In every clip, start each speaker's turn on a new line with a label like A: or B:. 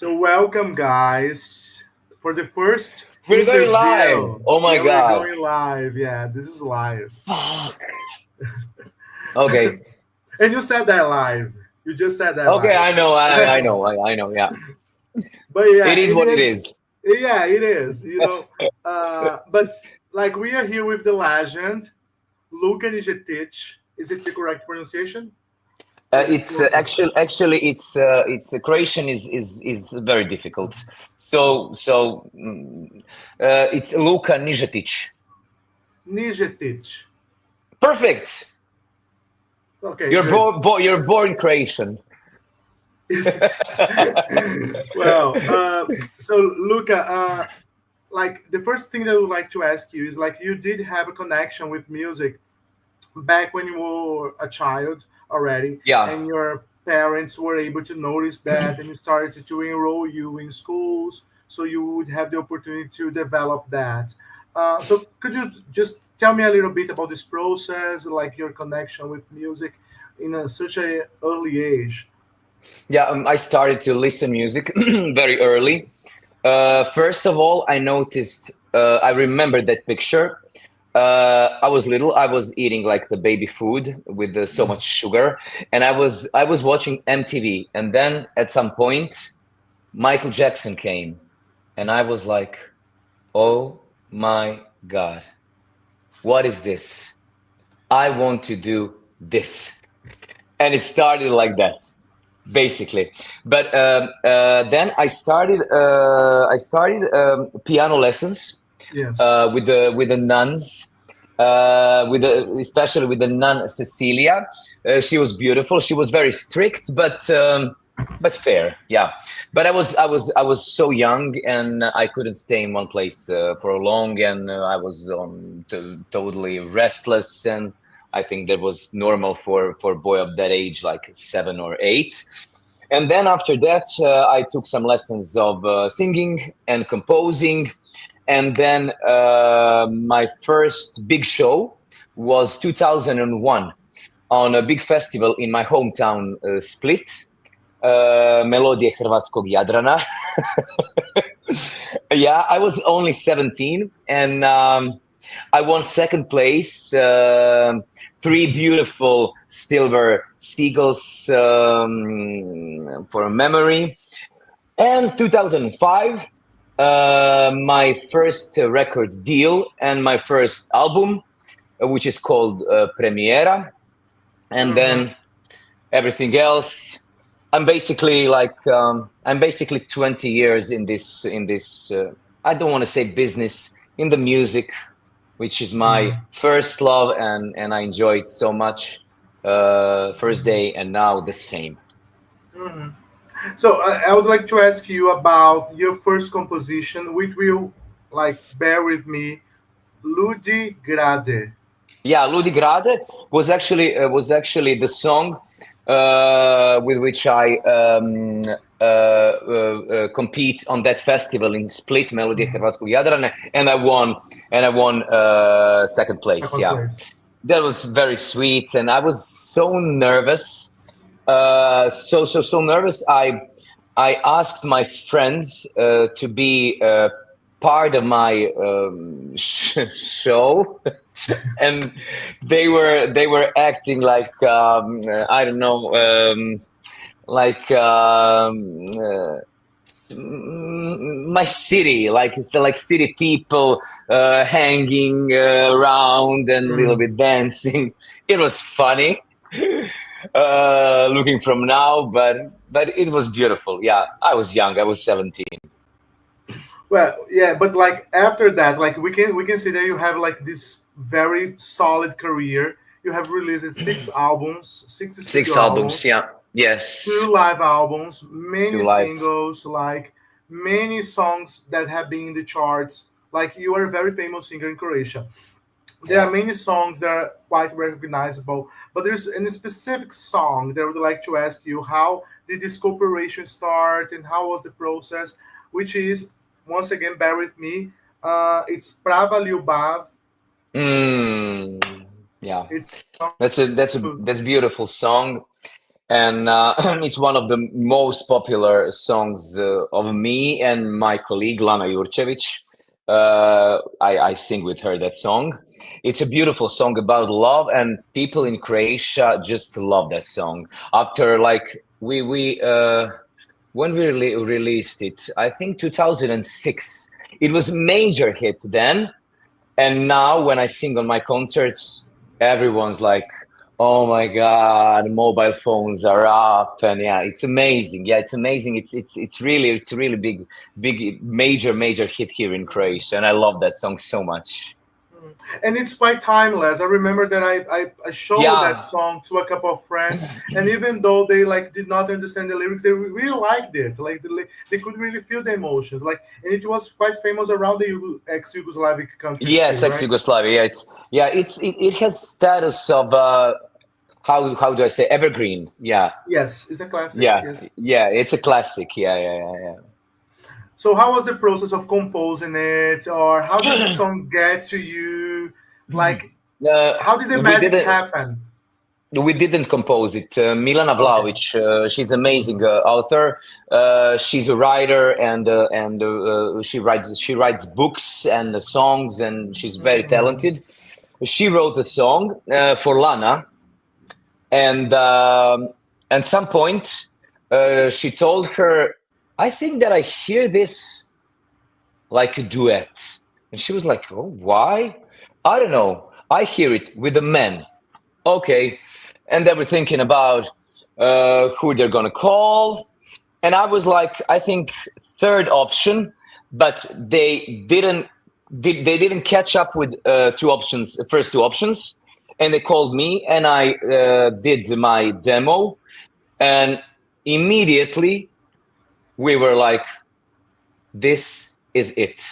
A: So welcome, guys, for the first
B: We're going live.
A: interview.
B: Oh my
A: Yeah, we're
B: god.
A: going live. Yeah, this is live.
B: Fuck. Okay.
A: And you said that live. You just said that
B: Okay,
A: live.
B: I know. I know. I know. Yeah.
A: But
B: It
A: yeah,
B: is
A: it
B: what it
A: is.
B: is.
A: Yeah, it is. But like we are here with the legend, Luka Nižetić. Is it the correct pronunciation? Or is it
B: It's
A: close enough?
B: actually it's Croatian is very difficult. It's Luka Nižetić.
A: Nižetić.
B: Perfect.
A: Okay, good.
B: You're born Croatian.
A: Well, so Luca, like the first thing that I would like to ask you is like you did have a connection with music back when you were a child already,
B: Yeah.
A: and your parents were able to notice that, and you started to enroll you in schools, so you would have the opportunity to develop that. So could you just tell me a little bit about this process, like your connection with music in such a early age?
B: Yeah. I started to listen music very early. First of all, I noticed. I remember that picture. I was little. I was eating like the baby food with so much sugar, and I was watching MTV. And then at some point, Michael Jackson came, and I was like, "Oh my God, what is this? I want to do this." And it started like that, basically. But then I started piano lessons
A: Yes.
B: with the nuns, especially with the nun Cecilia. She was beautiful. She was very strict, but fair. Yeah. But I was so young, and I couldn't stay in one place for long, and I was totally restless, and I think that was normal for a boy of that age, like 7 or 8. And then after that, I took some lessons of singing and composing. And then my first big show was 2001 on a big festival in my hometown, Split, Melodije Hrvatskog Jadrana. Yeah, I was only 17, and I won second place. Three beautiful silver seagulls for a memory. And 2005, my first record deal and my first album, which is called Premiera. And
A: Hmm.
B: then everything else. I'm basically 20 years in this. I don't want to say business, in the music, which is my
A: Hmm.
B: first love, and I enjoy it so much. First day and now the same.
A: Hmm. So I would like to ask you about your first composition, which will like bear with me, Ludi Grade.
B: Yeah, Ludi Grade was actually the song with which I compete on that festival in Split, Melodije
A: Mhm.
B: Hrvatskog Jadrana, and I won second place.
A: Second
B: Yeah,
A: place.
B: that was very sweet, and I was so nervous, so nervous. I asked my friends to be part of my show, and they were acting like I don't know, like my city, like it's like city people hanging around and a little
A: Mm.
B: bit dancing. It was funny looking from now, but it was beautiful. Yeah, I was young. I was 17.
A: Well, yeah, but like after that, like we can see that you have like this very solid career. You have released six albums, six
B: Six
A: studio
B: albums.
A: albums,
B: Yeah. Yes.
A: two live albums,
B: Two
A: many
B: lives.
A: singles, like many songs that have been in the charts. Like you are a very famous singer in Croatia. There are
B: Yeah.
A: many songs that are quite recognizable, but there's a specific song that I would like to ask you: how did this cooperation start, and how was the process? Which is, once again, bear with me. It's Prava Ljubav.
B: Mm, yeah.
A: It's
B: That's a beautiful song. and it's one of the most popular songs of me and my colleague Lana Jurčević. I sing with her that song. It's a beautiful song about love, and people in Croatia just love that song. After like we when we released it, I think 2006. It was a major hit then, and now when I sing on my concerts, everyone's like, "Oh my God, mobile phones are up!" And yeah, it's amazing. Yeah, it's amazing. It's really big major hit here in Croatia, and I love that song so much.
A: And it's quite timeless. I remember that I showed that
B: Yeah,
A: song to a couple of friends, and even though they like did not understand the lyrics, they really liked it. Like they could really feel the emotions. Like, and it was quite famous around the ex-Yugoslavic countries too,
B: yes,
A: right?
B: ex-Yugoslavia. It has status of how do I say evergreen? Yeah,
A: Yes, it's a classic.
B: yeah,
A: Yes.
B: yeah. It's a classic. Yeah.
A: So how was the process of composing it, or how did the song get to you? Like, how did the
B: We
A: magic
B: didn't.
A: happen?
B: We didn't compose it. Milana
A: Okay.
B: Vlaovic, she's amazing author. She's a writer and she writes books and songs, and she's very
A: Mhm.
B: talented. She wrote a song for Lana, and some point she told her, "I think that I hear this like a duet," and she was like, "Oh, why? I don't know. I hear it with a man." Okay, and they were thinking about who they're gonna call, and I was like, I think third option, but they didn't catch up with first two options, and they called me, and I did my demo, and immediately we were like, this is it.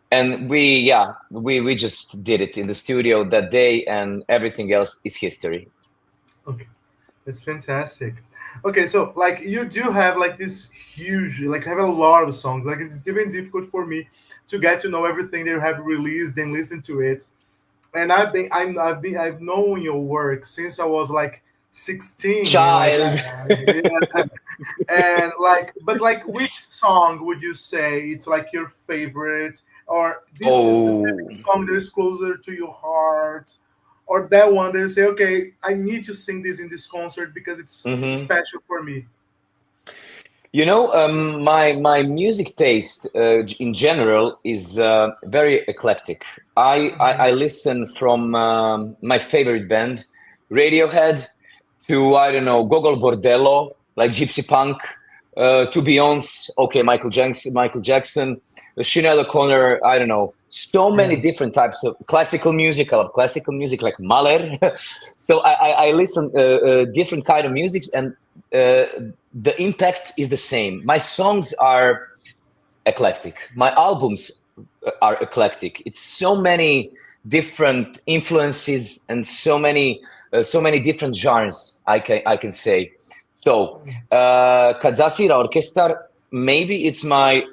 B: And we just did it in the studio that day, and everything else is history.
A: Okay. It's fantastic. Okay, so like you do have like this huge, like have a lot of songs. Like it's even difficult for me to get to know everything they have released and listen to it. And I've known your work since I was like 16, and like
B: Child.
A: yeah. And like, but like, which song would you say it's like your favorite, or this specific
B: Oh.
A: song that is closer to your heart, or that one that you say, okay, I need to sing this in this concert because it's
B: Mhm.
A: special for me.
B: My music taste in general is very eclectic. I listen from my favorite band, Radiohead, to I don't know Gogol Bordello, like Gypsy Punk, to Beyonce, okay, Michael Jackson, Sinead O'Connor. I don't know, so many
A: Yes.
B: different types of classical music. I love classical music like Mahler. So I listen different kind of musics, and the impact is the same. My songs are eclectic. My albums are eclectic. It's so many different influences and so many different genres. I can say. So kad zasvira orkestar, maybe it's my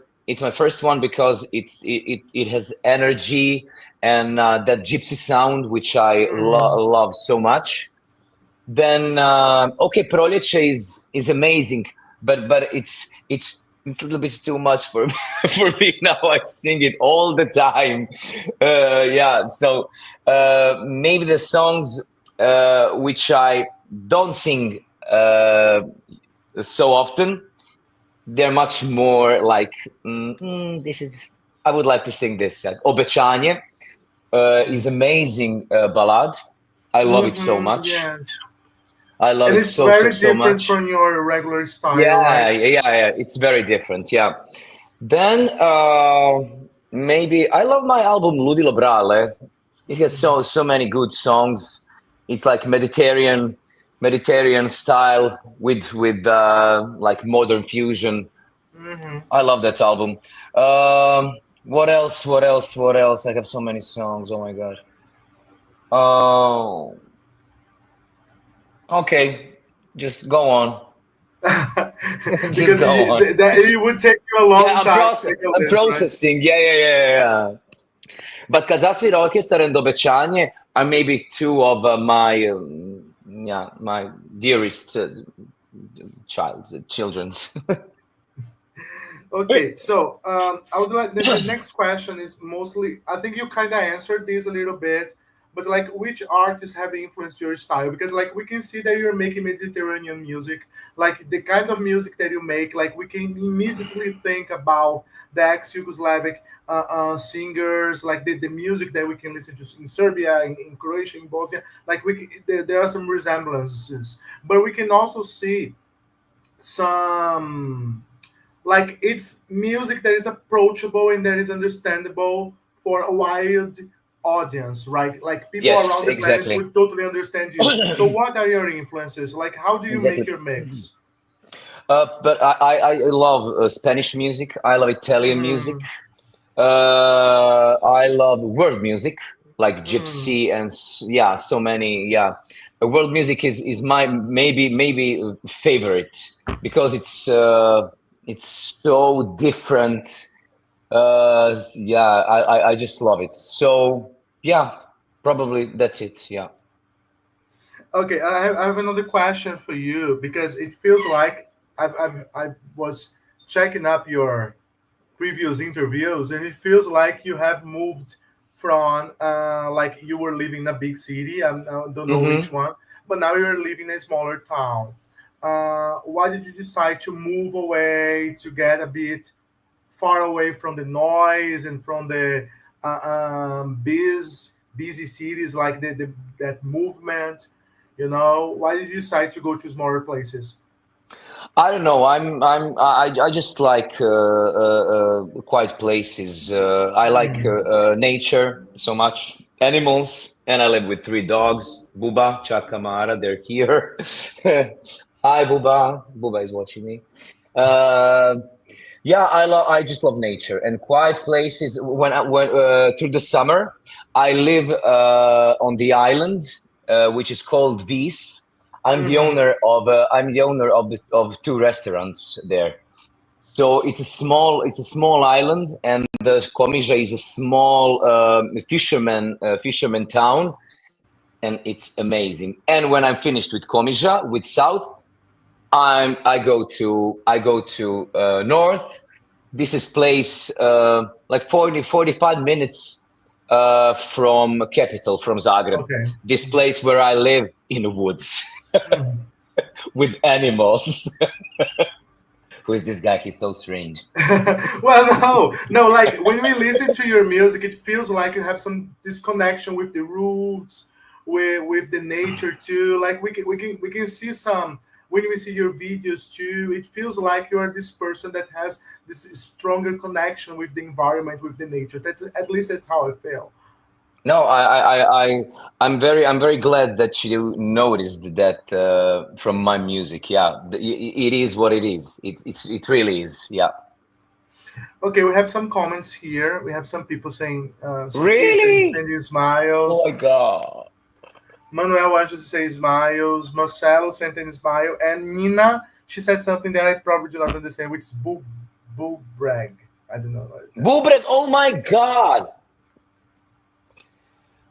B: first one because it has energy and that gypsy sound which I
A: Mhm.
B: love so much. Then okay, Proljeće is amazing, but it's a little bit too much for me, for me now. I sing it all the time. Yeah, so maybe the songs which I don't sing so often, they're much more like this is. I would like to sing this. Like, Obećanje is amazing ballad. I love it so much.
A: Yes.
B: I love
A: And
B: it
A: it's
B: so
A: very different
B: much.
A: from your regular style,
B: Yeah,
A: right?
B: yeah. It's very different. Yeah. Then maybe I love my album Ludilo Brale. It has so many good songs. It's like Mediterranean style with like modern fusion.
A: Hmm.
B: I love that album. What else? What else? What else? I have so many songs. Oh my god. Oh, okay. Just go on. Just
A: Because
B: go on.
A: it would take you a
B: Yeah,
A: long time to think of
B: I'm
A: this, right?
B: processing. Yeah. But kad zasvira orkestar and Obećanje are maybe two of my yeah, my dearest children's.
A: Okay, so I would like the next question is mostly. I think you kind of answered this a little bit, but like, which artists have influenced your style? Because like we can see that you're making Mediterranean music, like the kind of music that you make. Like we can immediately think about the ex-Yugoslavic singers, like the music that we can listen to in Serbia, in Croatia, in Bosnia. Like there are some resemblances, but we can also see some, like, it's music that is approachable and that is understandable for a wide audience, right? Like people
B: Yes,
A: around the planet
B: exactly.
A: would totally understand you. So what are your influences? Like how do you make
B: Exactly.
A: your mix?
B: But I love Spanish music. I love Italian music.
A: Mm-hmm.
B: I love world music like
A: Mm-hmm.
B: gypsy and yeah, so many. Yeah, world music is my maybe favorite because it's so different. Yeah, I just love it. So yeah, probably that's it. Yeah.
A: Okay, I have another question for you because it feels like I was checking up your previous interviews, and it feels like you have moved from like you were living in a big city. I don't know which
B: Mm-hmm.
A: one, but now you're living in a smaller town. Why did you decide to move away to get a bit far away from the noise and from the busy cities, like the that movement? You know, why did you decide to go to smaller places?
B: I don't know. I just like quiet places. I like
A: Hmm.
B: nature so much, animals, and I live with three dogs. Buba, Chakamara, they're here. Hi, Buba. Buba is watching me. Uh, yeah, I just love nature and quiet places. When through the summer, I live on the island, which is called Vis.
A: Hmm.
B: I'm the owner of two restaurants there. So it's a small island, and the Komija is a small fisherman town, and it's amazing. And when I'm finished with Komija, with South, I go to North. This is place like 45 minutes from capital, from Zagreb.
A: Okay.
B: This place where I live in the woods
A: Mhm.
B: with animals. Who is this guy? He's so strange.
A: Well, no. Like when we listen to your music, it feels like you have some disconnection with the roots, with the nature too. Like we can see some when we see your videos too. It feels like you are this person that has this stronger connection with the environment, with the nature. That's at least that's how I feel.
B: No, I'm very glad that you noticed that from my music. Yeah, it is what it is. It really is. Yeah.
A: Okay, we have some comments here. We have some people saying, Sophia saying
B: Really?
A: sending
B: Oh
A: smiles.
B: my God.
A: Manuel Anjos says smiles. Marcelo sent in smile. And Nina, she said something that I probably do not understand, which is boo brag. I don't know about that.
B: Bubrek, oh my God.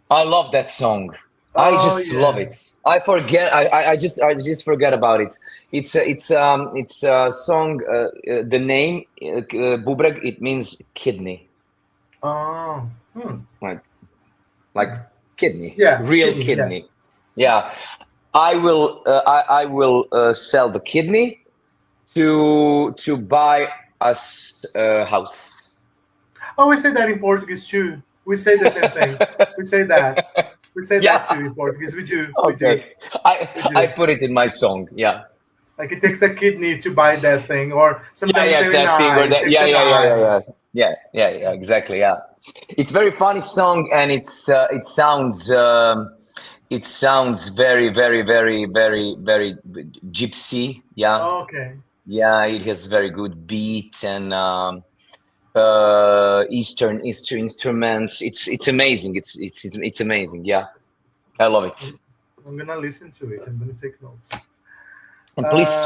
B: I love that song. I
A: Oh
B: just love
A: yeah.
B: it. I forget. I just forget about it. It's a song. The name Bubreg. It means kidney,
A: Oh. Hmm.
B: like like kidney,
A: Yeah.
B: real
A: Kidney. Yeah.
B: kidney. Yeah, I will sell the kidney to buy us a house.
A: Oh, we say that in Portuguese too. We say the same thing. We say that. We say that
B: Yeah.
A: too in Portuguese. We do. We do.
B: Okay.
A: We
B: I
A: do.
B: put it in my song. Yeah.
A: Like it takes a kidney to buy that thing, or
B: Yeah,
A: sometimes we
B: yeah,
A: say an
B: that thing
A: eye.
B: or
A: It
B: that.
A: takes
B: Yeah,
A: an
B: yeah, yeah, yeah,
A: eye.
B: yeah, yeah, yeah, yeah. Exactly. Yeah, it's very funny song, and it sounds very, very, very, very, very gypsy. Yeah,
A: Okay.
B: yeah. It has very good beat and Eastern instruments. It's amazing. It's amazing. Yeah, I love it.
A: I'm gonna listen to it. I'm gonna take notes.
B: And please,
A: Uh,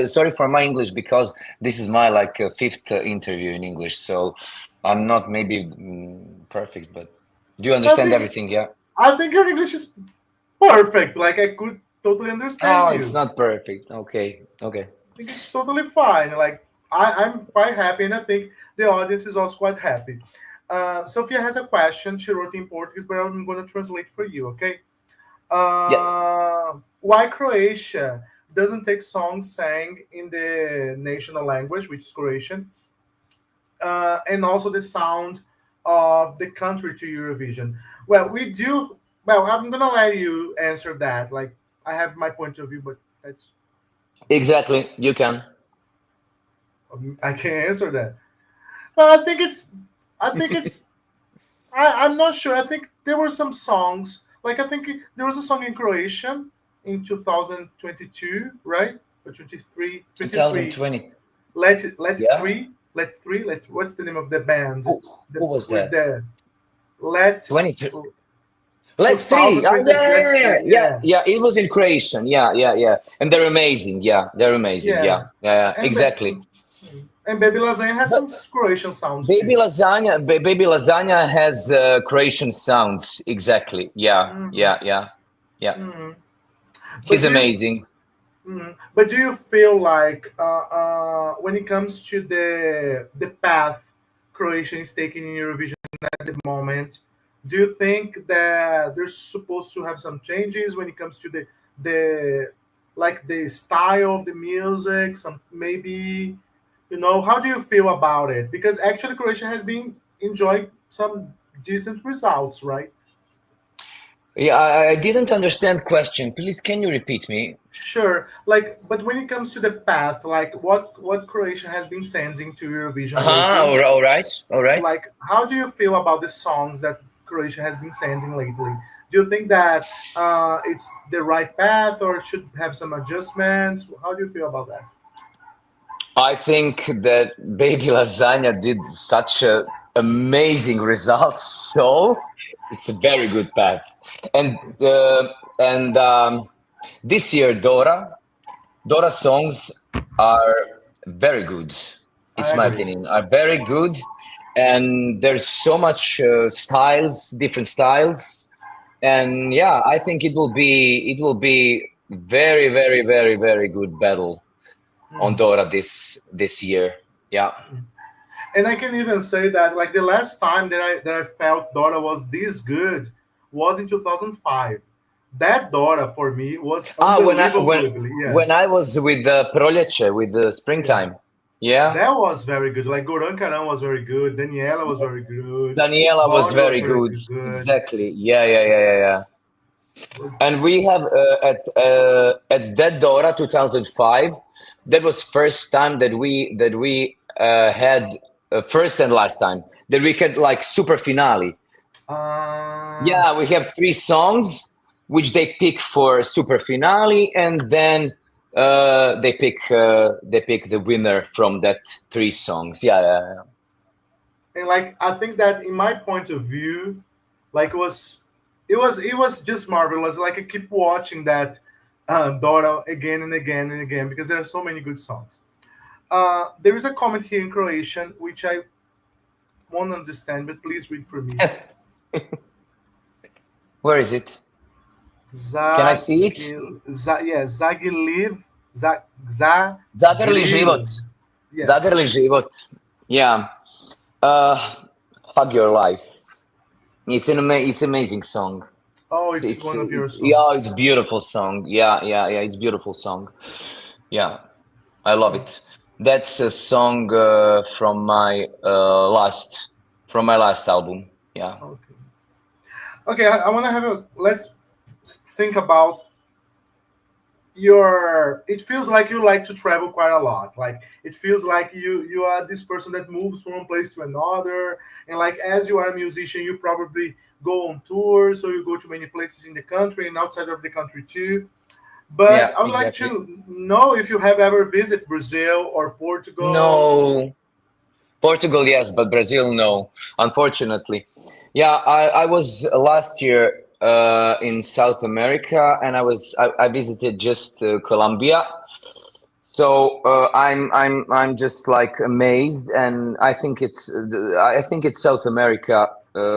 B: sorry for my English because this is my like fifth interview in English, so I'm not maybe perfect, but do you
A: I
B: understand
A: think
B: everything? Yeah.
A: I think your English is perfect. Like I could. totally understands
B: Oh, it's
A: you.
B: not perfect. Okay, okay.
A: I think it's totally fine. Like I'm quite happy, and I think the audience is also quite happy. Sophia has a question. She wrote in Portuguese, but I'm going to translate for you. Okay.
B: Yeah,
A: Why Croatia doesn't take songs sang in the national language, which is Croatian, and also the sound of the country to Eurovision? Well, we do. Well, I'm gonna let you answer that. Like, I have my point of view, but that's
B: exactly. You can.
A: I can't answer that. Well, I think it's, I'm not sure. I think there were some songs. Like, I think there was a song in Croatian in 2022, right? Or 23, 23.
B: 2020.
A: Let it
B: Yeah.
A: three, let three, let. What's the name of the band?
B: Who,
A: The,
B: who was
A: with
B: that?
A: the let
B: 20. Let's three. Oh,
A: 2023.
B: yeah, yeah,
A: Let's
B: yeah, yeah,
A: three.
B: yeah,
A: Yeah,
B: yeah. It was in Croatian. Yeah, yeah, yeah. And they're amazing. Yeah, they're amazing.
A: yeah.
B: Yeah, yeah, yeah.
A: And
B: Exactly.
A: Baby Lasagna has
B: But
A: some Croatian sounds too.
B: Baby lasagna has Croatian sounds. Exactly. Yeah,
A: Hmm.
B: yeah, yeah, yeah.
A: Hmm. But
B: He's
A: do you
B: amazing.
A: But do you feel like when it comes to the path Croatia is taking in Eurovision at the moment, do you think that they're supposed to have some changes when it comes to the like the style of the music? Some maybe, how do you feel about it? Because actually Croatia has been enjoying some decent results, right?
B: Yeah, I didn't understand question. Please, can you repeat me?
A: Sure. Like, but when it comes to the path, like what Croatia has been sending to Eurovision
B: Uh-huh.
A: lately,
B: All right. All right.
A: like how do you feel about the songs that Croatia has been sending lately? Do you think that it's the right path or it should have some adjustments? How do you feel about that?
B: I think that Baby Lasagna did such a amazing results, so it's a very good path. And this year, Dora songs are very good.
A: I
B: It's my
A: agree.
B: opinion, are very good, and there's so much styles, different styles, and yeah, I think it will be very, very, very, very good battle on
A: Mhm.
B: Dora this year. Yeah.
A: And I can even say that like the last time that I felt Dora was this good was in 2005. That Dora for me was
B: Ah, when I when
A: unbelievably,
B: when
A: yes.
B: I was with the Proljeće, with the
A: Yeah.
B: springtime. Yeah.
A: That was very good. Like Goran Karan was very good. Daniela was very good.
B: Daniela was
A: Baldi was
B: very
A: very
B: good.
A: good.
B: Exactly. Yeah, yeah, yeah, yeah, yeah.
A: Was
B: And we have at that Dora 2005. That was first time that we had first and last time that we had like super finale.
A: uh
B: Yeah, we have three songs which they pick for super finale, and then they pick the winner from that three songs. Yeah, yeah, yeah.
A: and like I think that in my point of view, like it was just marvelous. Like I keep watching that Dora again and again and again because there are so many good songs. There is a comment here in Croatian which I won't understand, but please read for me.
B: Where is it? Can I see it?
A: Zagiliv,
B: Zagrli
A: Zaglil.
B: život.
A: Yes.
B: Zagrli život. Yeah. Uh, Hug your life. It's amazing song.
A: Oh, it's
B: It's
A: one of your
B: it's yeah,
A: songs.
B: it's beautiful song. Yeah, yeah, yeah. It's beautiful song. Yeah, I love it. That's a song from my last album. Yeah.
A: Okay. Okay, I want to have a let's think about your it feels like you like to travel quite a lot. Like it feels like you are this person that moves from one place to another, and like as you are a musician you probably go on tours, so you go to many places in the country and outside of the country too. But
B: Yeah,
A: I would like
B: exactly.
A: to know if you have ever visited Brazil or Portugal.
B: No, Portugal, yes, but Brazil, no, unfortunately. Yeah, I was last year in South America, and I visited just Colombia. So I'm just like amazed, and I think it's South America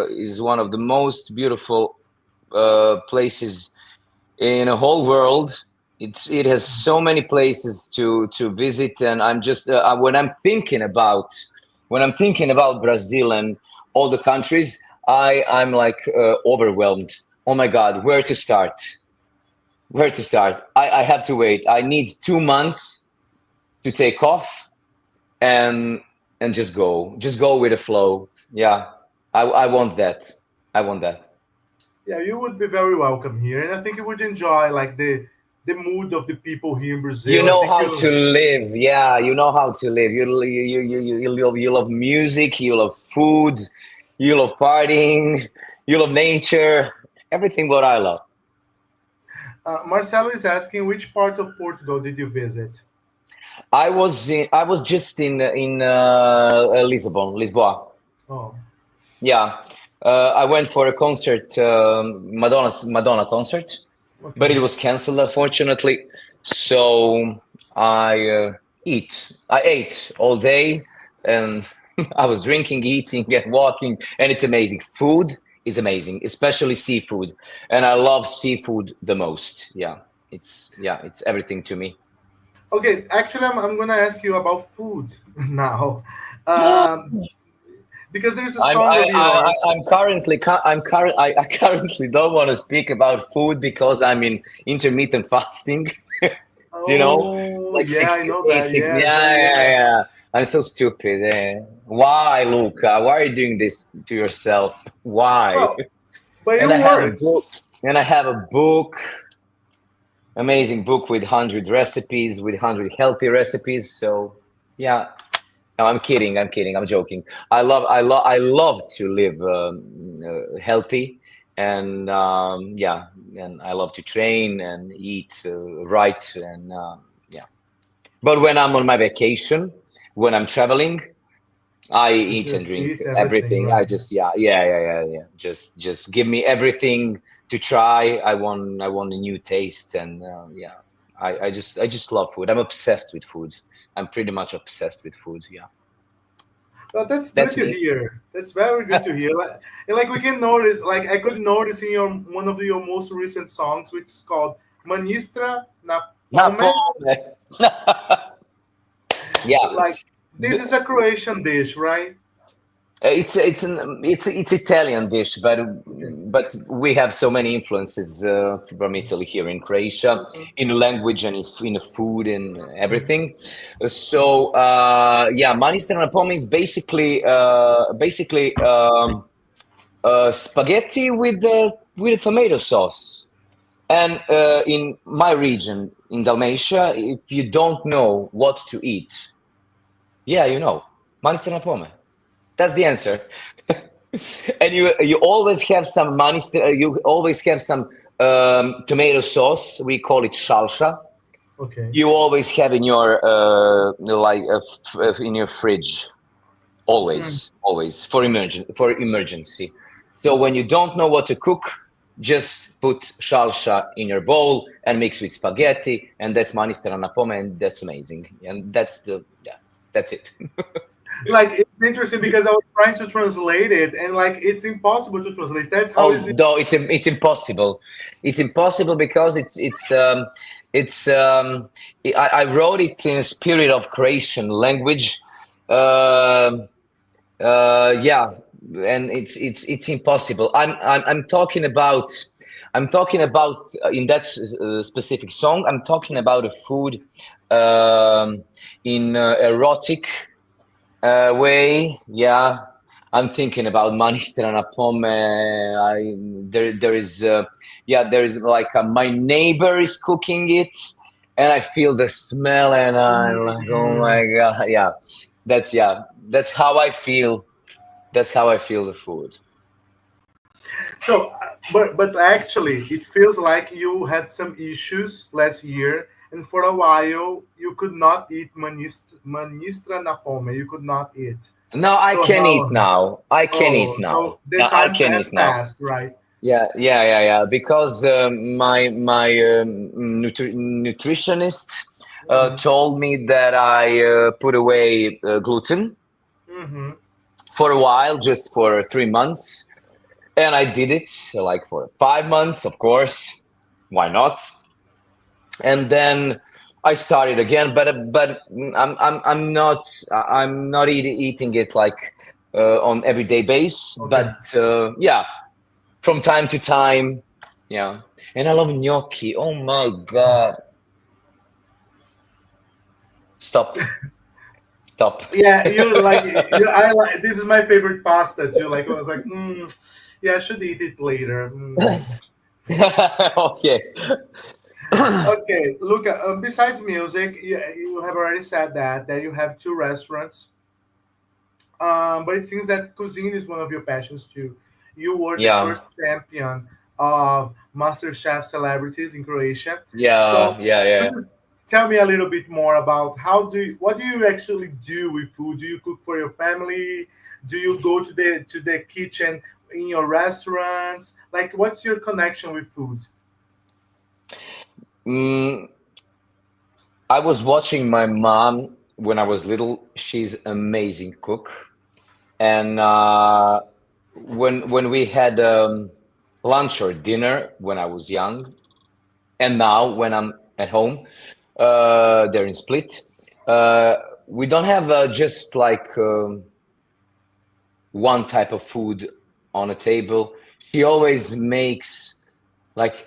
B: is one of the most beautiful places in a whole world. It has so many places to visit, and I'm just when I'm thinking about Brazil and all the countries, I'm like overwhelmed. Oh my God, where to start? Where to start? I have to wait. I need 2 months to take off and just go with the flow. Yeah, I want that. I want that.
A: Yeah, you would be very welcome here, and I think you would enjoy like the mood of the people here in
B: You
A: Brazil. I
B: know
A: think
B: how to
A: you.
B: live. Yeah, you know how to live. You love music. You love food. You love partying. You love nature. Everything what I love.
A: Marcelo is asking which part of Portugal did you visit?
B: I was just in Lisbon, Lisboa.
A: Oh,
B: Yeah, I went for a concert, Madonna concert, but it
A: okay.
B: was canceled unfortunately. So I I ate all day, and I was drinking, eating, and walking, and it's amazing. Food is amazing, especially seafood, and I love seafood the most. Yeah, it's everything to me.
A: Okay, actually, I'm gonna ask you about food now, um, because there's a song of yours.
B: I'm currently I currently don't want to speak about food because I'm in intermittent fasting. You know,
A: Oh,
B: like
A: yeah, I know
B: 68,
A: that.
B: six,
A: Yes,
B: yeah, yeah,
A: yeah.
B: yeah. I'm so stupid. Why, Luca? Why are you doing this to yourself? Why?
A: Well, but
B: And
A: it
B: I have a book.
A: works.
B: And I have a book, amazing book with 100 recipes, with 100 healthy recipes. So yeah, no, I'm kidding. I'm kidding. I'm joking. I love to live healthy, and yeah, and I love to train and eat right, and yeah. But when I'm on my vacation, when I'm traveling, I
A: You
B: eat and
A: just
B: drink
A: eat everything,
B: everything. I
A: right?
B: just yeah. Just give me everything to try. I want a new taste, and yeah. I just love food. I'm obsessed with food. I'm pretty much obsessed with food. Yeah,
A: Well, that's good
B: that's
A: to
B: me.
A: hear. That's very good to hear. And like we can notice, like I could notice in your one of your most recent songs, which is called Manistra na Pome.
B: Napoli. Yeah.
A: Like this is a Croatian dish, right?
B: It's Italian dish,
A: Okay.
B: but we have so many influences from Italy here in Croatia, in language and in food and everything. So yeah, Manister and Pome is basically spaghetti with a tomato sauce. And in my region, in Dalmatia, if you don't know what to eat, yeah, you know, Manister and Pome. That's the answer. And you always have some money. You always have some tomato sauce. We call it salsa.
A: Okay.
B: You always have in your in your fridge.
A: Mm.
B: Always for emergency. So when you don't know what to cook, just put salsa in your bowl and mix with spaghetti, and that's manister and pome, and that's amazing. And that's it.
A: Like it's interesting because I was trying to translate it, and like it's impossible to translate. That's how is
B: Oh
A: it?
B: no, it's impossible. It's impossible because it's I wrote it in a spirit of Croatian language. Um yeah, and it's impossible. I'm talking about in that specific song. I'm talking about a food in erotic way, yeah. I'm thinking about Manistrana Pome. There is, yeah, there is like my neighbor is cooking it, and I feel the smell, and I'm like, oh
A: Mm.
B: my God, yeah, that's how I feel. That's how I feel the food.
A: So, but actually, it feels like you had some issues last year, and for a while you could not eat manistra na pome. You could not eat.
B: No, I
A: So
B: can eat
A: how?
B: now. I can eat
A: Oh,
B: now.
A: so the
B: Yeah, I
A: time
B: can
A: has
B: eat now.
A: passed, right?
B: Yeah. Because my nutritionist
A: Mm-hmm.
B: told me that I put away gluten
A: Mm-hmm.
B: for a while, just for 3 months, and I did it like for 5 months, of course. why not? And then I started again, but I'm not eating it like on everyday base,
A: Okay.
B: but yeah, from time to time, yeah. And I love gnocchi. Oh my God! Stop, stop.
A: Yeah, you like you, I like this is my favorite pasta too. Like I was like, yeah, I should eat it later.
B: Okay.
A: Okay, look. Besides music, you have already said that you have two restaurants. But it seems that cuisine is one of your passions too. You were the
B: Yeah,
A: first champion of MasterChef celebrities in Croatia.
B: yeah,
A: So,
B: yeah,
A: could
B: yeah.
A: you tell me a little bit more about what do you actually do with food? Do you cook for your family? Do you go to the kitchen in your restaurants? Like, what's your connection with food?
B: Mm, I was watching my mom when I was little. She's amazing cook, and when we had lunch or dinner when I was young, and now when I'm at home, they're in Split. Uh, we don't have just like one type of food on a table. She always makes like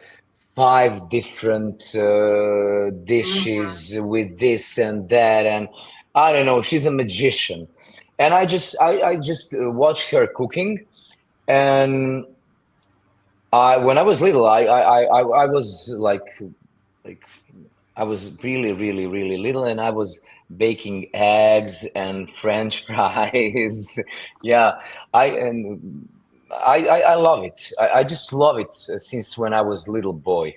B: five different
A: Mhm.
B: dishes with this and that, and I don't know. She's a magician, and I just watched her cooking, and I when I was little, I was like I was really little, and I was baking eggs and French fries. Yeah, I love it. I just love it since when I was little boy.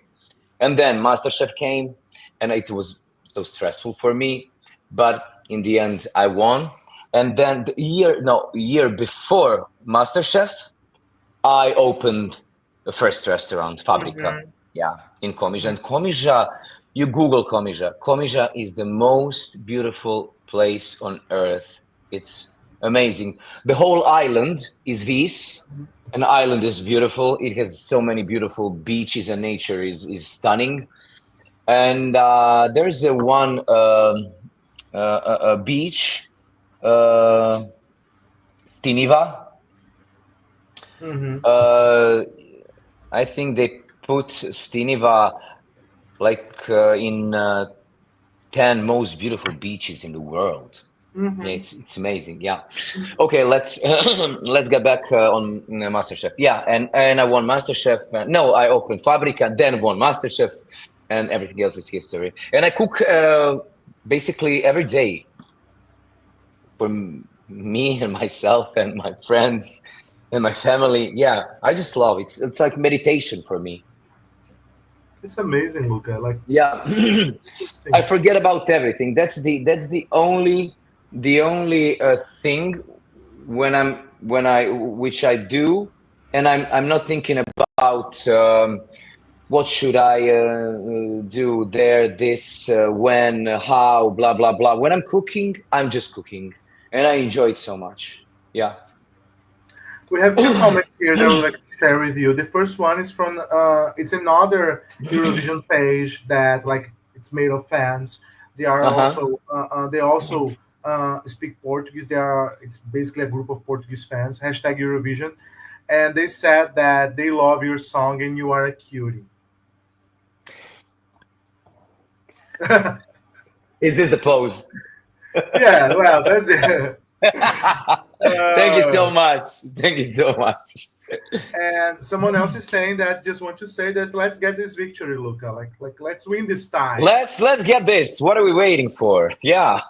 B: And then MasterChef came, and it was so stressful for me. But in the end, I won. And then the year, no, year before MasterChef, I opened the first restaurant, Fabrica.
A: Mhm.
B: Yeah, in Komija. And Komija, you Google Komija. Komija is the most beautiful place on earth. It's amazing. The whole island is Vis. An island is beautiful. It has so many beautiful beaches, and nature is stunning. And there's a one a beach, uh, Stiniva.
A: Mhm.
B: Uh, I think they put Stiniva like in 10 most beautiful beaches in the world. Yeah,
A: Mhm.
B: it's amazing. Yeah. Okay, let's let's get back on MasterChef. Yeah, and I won MasterChef. No, I opened Fabrica, then won MasterChef, and everything else is history. And I cook basically every day for me and myself and my friends and my family. Yeah, I just love it. It's like meditation for me.
A: It's amazing, Luca. Like,
B: Yeah. I
A: interesting.
B: forget about everything. That's the only thing when I which I do, and I'm not thinking about what should I do there, this, when, how, blah blah blah. When I'm cooking, I'm just cooking, and I enjoy it so much. Yeah.
A: We have two comments here that I would like to share with you. The first one is from it's another Eurovision page that like it's made of fans.
B: Uh-huh.
A: They also speak Portuguese. They are it's basically a group of Portuguese fans. Hashtag Eurovision, and they said that they love your song and you are a cutie.
B: Is this the pose?
A: Yeah, well, that's it.
B: Thank you so
A: Uh,
B: much. Thank you so much.
A: and someone else is saying that just want to say that let's get this victory, Luca. Like let's win this time.
B: Let's get this. What are we waiting for? Yeah.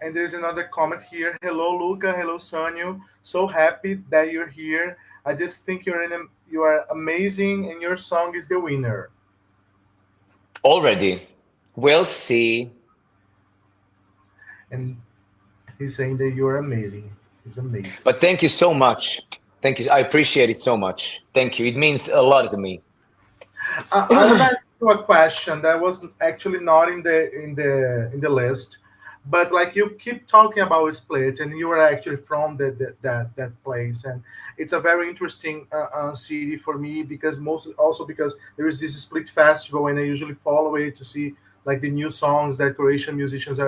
A: And there's another comment here. Hello, Luca. Hello, Sanyu. So happy that you're here. I just think you are amazing, and your song is the winner.
B: Already. We'll see.
A: And he's saying that you're amazing. He's amazing.
B: But thank you so much. Thank you. I appreciate it so much. Thank you. It means a lot to me.
A: I want to ask you a question that was actually not in the list, but like you keep talking about Split, and you are actually from that place, and it's a very interesting city for me, because mostly also because there is this Split festival, and I usually follow it to see like the new songs that Croatian musicians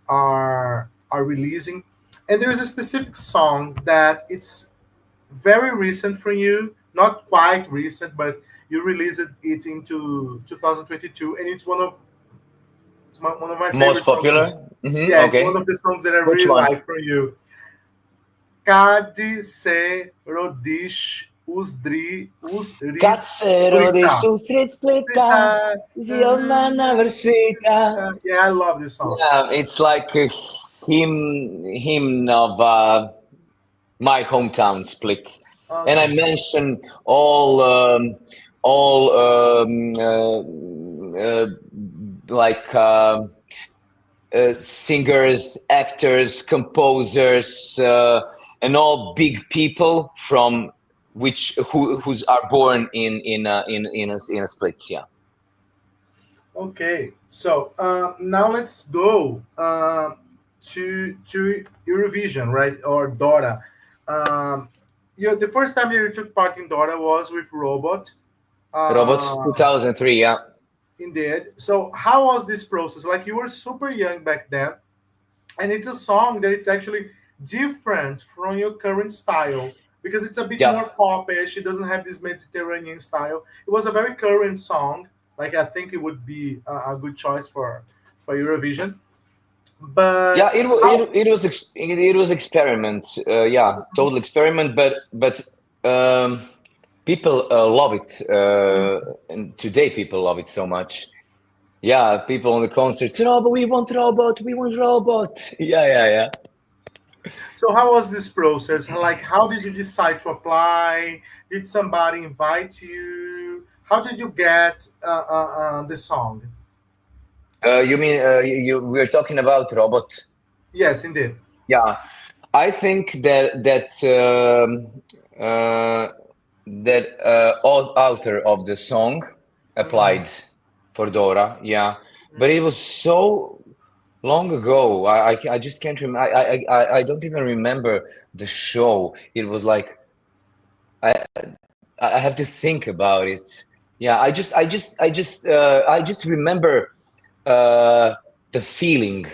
A: are releasing. And there is a specific song that it's very recent for you, not quite recent, but you released it into 2022, and one of my
B: Most
A: favorite
B: popular.
A: songs. Yeah, it's one
B: Okay.
A: of the songs that I
B: Which
A: really
B: one?
A: like from you. Kad se rodiš
B: Kad
A: usred
B: se rodiš
A: Splita.
B: usred Splita,
A: Splita.
B: si odmah na vrh svita.
A: Yeah, I love this song.
B: Yeah, it's like a hymn of my hometown, Split. And I
A: Okay.
B: mentioned all like singers, actors, composers, and all big people from which who's are born in a Split. Yeah.
A: Okay. So now let's go to Eurovision, right? Or Dora. Um, the first time you took part in Dora was with Robot.
B: Robots,
A: Uh,
B: 2003. Yeah.
A: Indeed. So how was this process? Like you were super young back then, and it's a song that it's actually different from your current style, because it's a bit
B: Yeah.
A: more popish. It doesn't have this Mediterranean style. It was a very current song. Like I think it would be a good choice for Eurovision.
B: Yeah,
A: But how?
B: it was experiment. Yeah, total experiment. But people love it, and today people love it so much. Yeah, people on the concerts. No, but we want robot. We want robot. Yeah, yeah, yeah.
A: So how was this process? Like how did you decide to apply? Did somebody invite you? How did you get the song?
B: You mean we're talking about robot?
A: Yes, indeed.
B: Yeah, I think that author of the song
A: Mhm.
B: applied for Dora. Yeah, but it was so long ago. I just can't remember. I don't even remember the show. It was like I I have to think about it. Yeah, I just remember uh, the feeling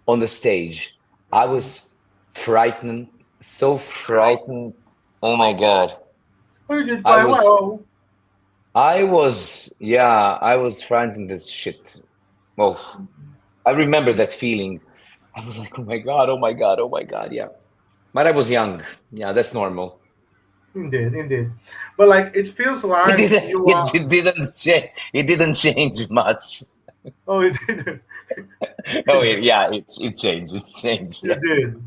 B: on the stage. I was frightened, so frightened. Oh my God.
A: Well, you did
B: I
A: quite
B: was,
A: well.
B: yeah, I was frightened as shit. Well, I remember that feeling. I was like, oh my God, oh my God, oh my God. Yeah. But I was young. Yeah, that's normal.
A: Indeed, indeed. But like it feels
B: It
A: like
B: didn't,
A: you are.
B: it didn't change much.
A: Oh, it did.
B: Oh, yeah, it changed. It changed.
A: You did.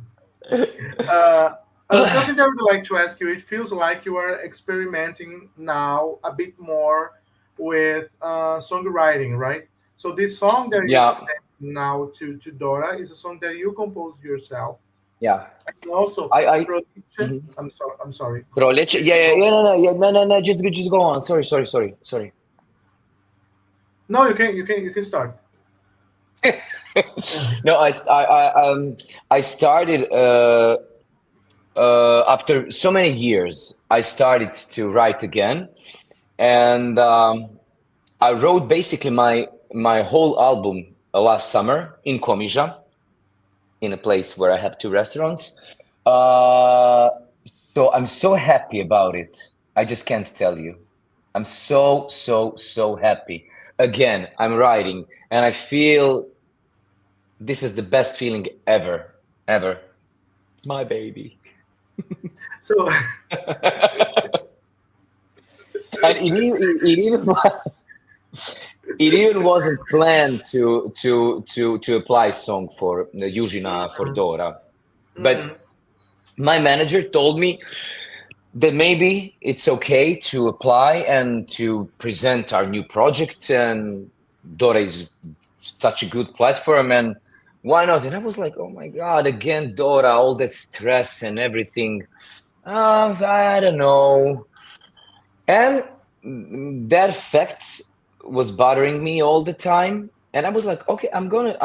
A: Uh, Something that I would like to ask you. It feels like you are experimenting now a bit more with songwriting, right? So this song that you
B: Yeah,
A: present now to Dora is a song that you composed yourself,
B: yeah.
A: and also
B: I
A: production.
B: mhm.
A: I'm sorry. I'm sorry.
B: Krolic. Yeah,
A: Please
B: yeah,
A: go.
B: yeah, no, no, yeah, no, no, no. Just go on. Sorry, sorry, sorry, sorry.
A: No, you can. You can start.
B: No, I started after so many years. I started to write again, and I wrote basically my whole album last summer in Komija, in a place where I have two restaurants. Uh, so I'm so happy about it. I just can't tell you. I'm so, so, so happy. Again, I'm writing, and I feel this is the best feeling ever, ever. My baby.
A: So
B: And it even wasn't planned to apply song for the Južina for Dora, but
A: mhm.
B: my manager told me that maybe it's okay to apply and to present our new project, and Dora is such a good platform, and why not? And I was like, oh my God, again Dora, all that stress and everything. I don't know. And that fact was bothering me all the time. And I was like, okay, I'm gonna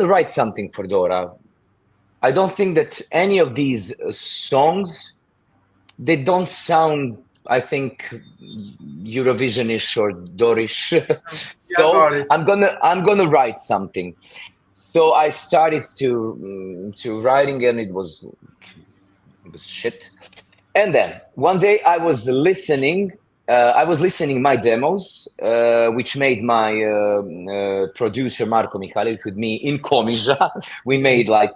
B: write something for Dora. I don't think that any of these songs, they don't sound, I think, Eurovisionish or Dorish.
A: Yeah,
B: So
A: got it.
B: I'm gonna write something. So I started to writing, and it was shit. And then one day I was listening my demos, which made my producer Marco Michalic with me in Komija. We made like,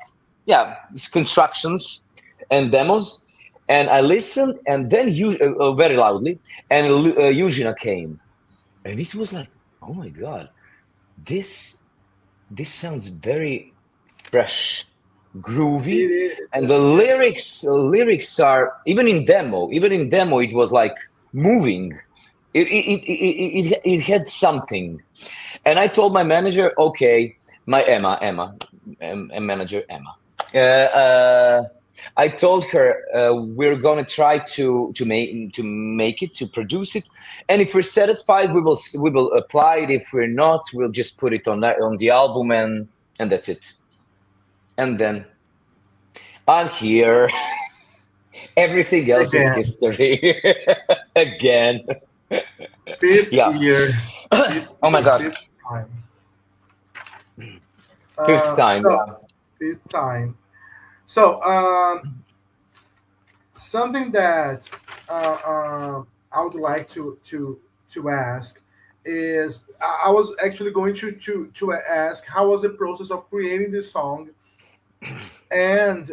B: yeah, constructions and demos. And I listened, and then very loudly, and Južina came, and it was like, oh my god, this this sounds very fresh, groovy,
A: It
B: and the
A: is, yes.
B: lyrics are, even in demo it was like moving. It had something. And I told my manager, okay, my manager Emma. I told her, we're gonna try to make it, to produce it, and if we're satisfied, we will apply it. If we're not, we'll just put it on the album, and that's it. And then I'm here. Everything else is
A: Again,
B: history. Again.
A: fifth
B: Yeah.
A: year, fifth
B: Oh my
A: year,
B: God.
A: fifth time.
B: Fifth time.
A: So
B: Yeah.
A: fifth time. So something that I would like to ask is I was actually going to ask how was the process of creating this song, and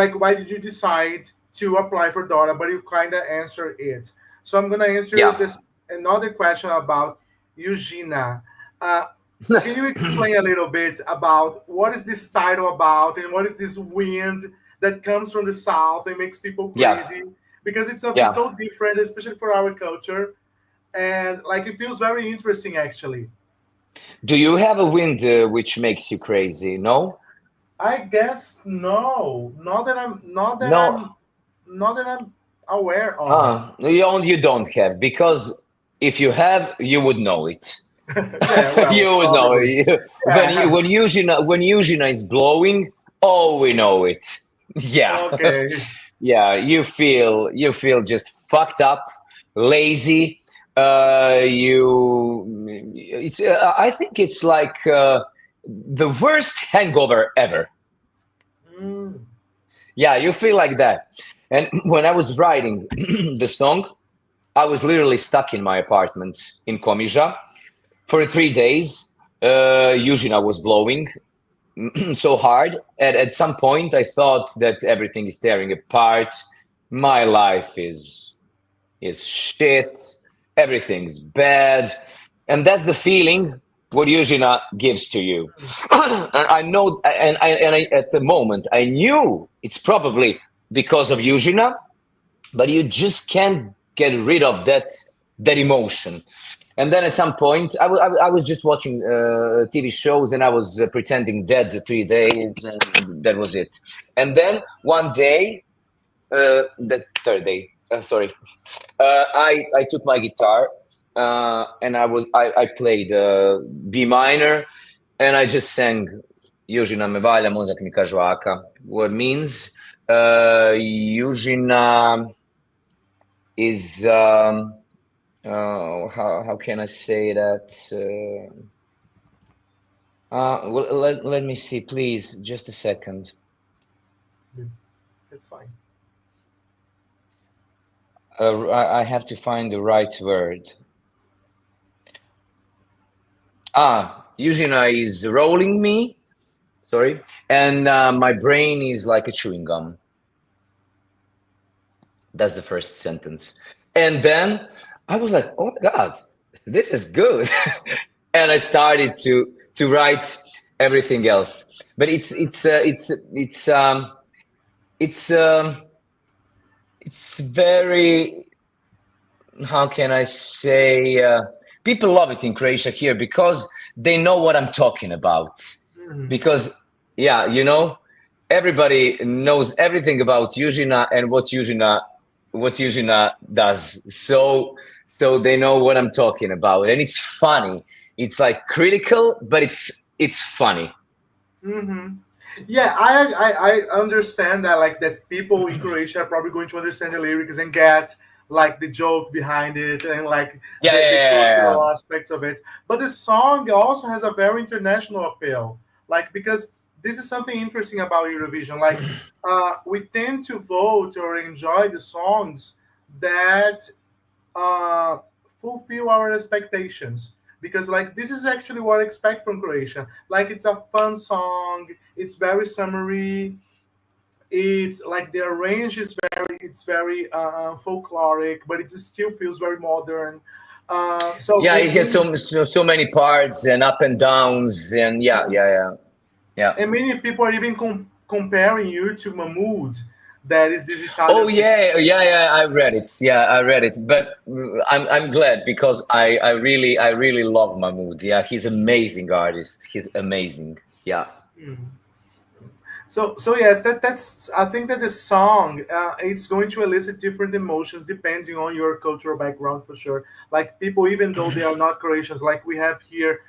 A: like why did you decide to apply for Dora, but you kind of answer it. So I'm gonna answer
B: Yeah.
A: this another question about Eugenia. Uh, can you explain a little bit about what is this title about, and what is this wind that comes from the south and makes people
B: Yeah.
A: crazy? Because it's something
B: Yeah.
A: so different, especially for our culture, and like it feels very interesting actually.
B: Do you have a wind which makes you crazy? No?
A: I guess no,
B: No.
A: not that I'm aware of.
B: You don't have, because if you have, you would know it.
A: Yeah, well,
B: You would know
A: probably.
B: it. When you
A: Yeah.
B: when Eugenia is blowing, oh, we know it. Yeah.
A: Okay.
B: You feel just fucked up, lazy. I think it's like the worst hangover ever.
A: Mm,
B: Yeah, you feel like that. And when I was writing the song, I was literally stuck in my apartment in Komija for 3 days. Eugenia was blowing so hard, and at some point I thought that everything is tearing apart. My life is shit. Everything's bad, and that's the feeling what Eugenia gives to you. And I know, at the moment I knew it's probably because of Eugenia, but you just can't get rid of that emotion. And then at some point, I was just watching TV shows, and I was pretending dead 3 days, and that was it. And then one day, the third day, sorry, I took my guitar, and I played B minor, and I just sang Južina me valja, mozak mi kažu aka, what means Južina is how can I say that? Well, let me see, please, just a second.
A: it's fine.
B: I have to find the right word. Eugenia is rolling me, sorry, and my brain is like a chewing gum. That's the first sentence. And then I was like, oh my God, this is good. And I started to write everything else. But it's it's very, how can I say, people love it in Croatia here because they know what I'm talking about.
A: Mhm.
B: Because, yeah, everybody knows everything about Južina and what Južina does. so they know what I'm talking about, and it's funny. It's like critical, but it's funny.
A: Hmm. Yeah, I understand that, like, that people in Croatia are probably going to understand the lyrics and get like the joke behind it and like
B: Yeah, yeah,
A: the
B: yeah,
A: cultural aspects of it. But the song also has a very international appeal, like, because this is something interesting about Eurovision. Like, we tend to vote or enjoy the songs that uh, fulfill our expectations, because like this is actually what I expect from Croatia. Like, it's a fun song, it's very summery, it's like the arrange is very folkloric, but it still feels very modern. So
B: yeah. It
A: and
B: has
A: many,
B: so many parts and up and downs, and yeah, yeah, yeah, yeah.
A: and many people are even comparing you to Mahmood, that is this Italian
B: Oh
A: singer.
B: yeah, yeah, yeah. I read it. Yeah, I read it. But I'm glad because I really love Mahmoud. Yeah, he's amazing artist. He's amazing. Yeah.
A: So yes, that's I think that the song it's going to elicit different emotions depending on your cultural background for sure. Like, people, even though they are not Croatians, like we have here,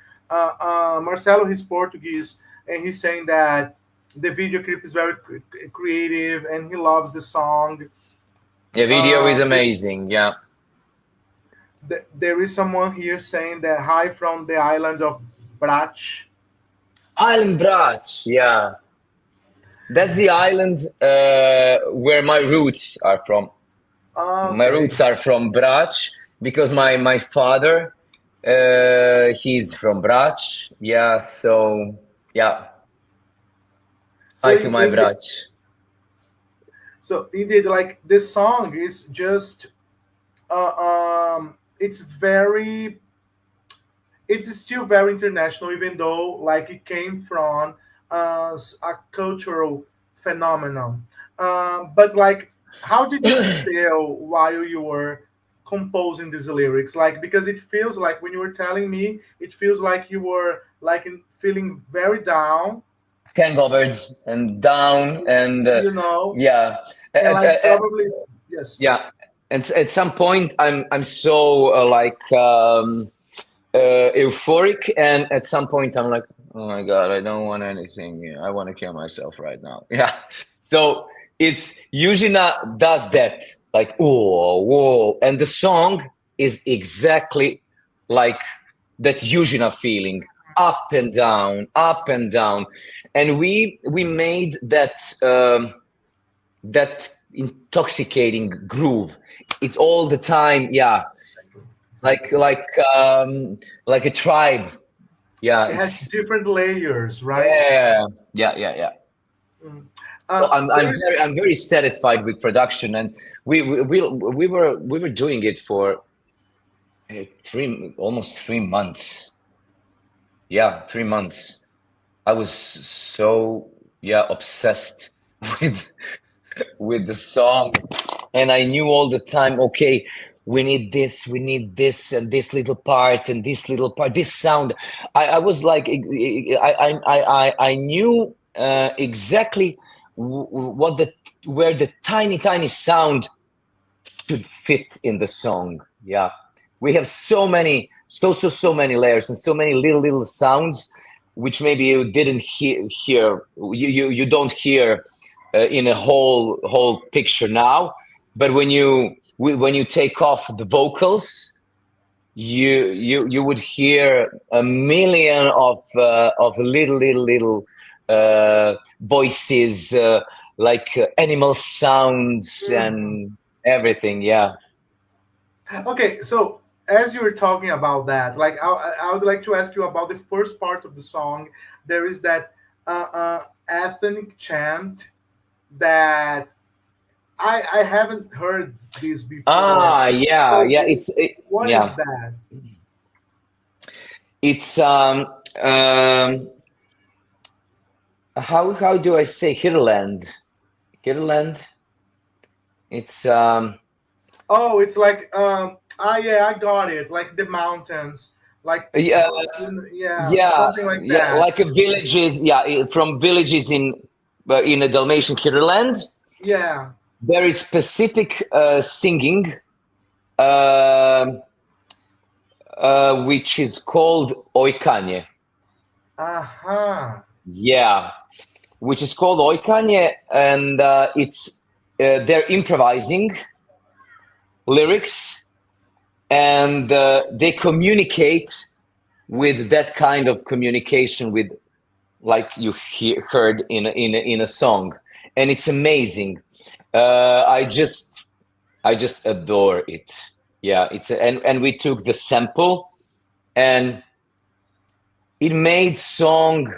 A: Marcelo, he's Portuguese, and he's saying that the video clip is very creative, and he loves the song.
B: The video
A: Uh,
B: is amazing. Yeah.
A: there is someone here saying that hi from the island of Brač.
B: Island Brač. Yeah. That's the island where my roots are from. My
A: Okay,
B: roots are from Brač because my father he's from Brač. Yeah. So yeah.
A: so
B: Hi to my
A: in the,
B: Brač.
A: so indeed, like, this song is just it's very, it's still very international, even though like it came from a cultural phenomenon. But like, how did you feel while you were composing these lyrics? Like, because it feels like when you were telling me, it feels like you were like feeling very down,
B: Hangovered and down and
A: you know,
B: yeah.
A: and
B: At,
A: like
B: at,
A: probably yes.
B: yeah, and at some point I'm so euphoric, and at some point I'm like, oh my god, I don't want anything. I want to kill myself right now. Yeah. So it's Južina does that, like, oh whoa, and the song is exactly like that Južina feeling, up and down, and we made that intoxicating groove it all the time. Yeah,
A: Exactly.
B: like
A: Exactly.
B: like um like a tribe. Yeah,
A: It has
B: it's
A: different layers, right?
B: yeah, yeah, yeah, yeah.
A: Mm.
B: So
A: There is
B: I'm very satisfied with production, and we were doing it for three almost 3 months. Yeah, 3 months. I was so, yeah, obsessed with with the song, and I knew all the time, okay, we need this, and this little part, and this little part, this sound. I was like, I knew exactly what the where the tiny sound should fit in the song. Yeah, we have so many, so many layers and so many little sounds, which maybe you didn't hear. You don't hear in a whole picture now. But when you take off the vocals, you would hear a million of little voices, like animal sounds
A: Mhm.
B: and everything. Yeah.
A: Okay. So as you were talking about that, like, I would like to ask you about the first part of the song. There is that ethnic chant that I haven't heard this before.
B: Ah, yeah,
A: So
B: yeah.
A: what is
B: Yeah.
A: that?
B: It's how do I say Hitlerland? Hitlerland. It's
A: Oh, it's like yeah, I got it. Like the mountains, like
B: yeah,
A: yeah,
B: yeah,
A: something like
B: yeah.
A: that.
B: Like a villages, yeah, from villages in a Dalmatian Hitlerland.
A: Yeah.
B: There is specific singing. Um which is called Oikanye.
A: Aha.
B: Yeah, which is called Oikanye, and it's they're improvising lyrics, and they communicate with that kind of communication with like you heard in a song, and it's amazing. I just adore it. Yeah, and we took the sample and it made song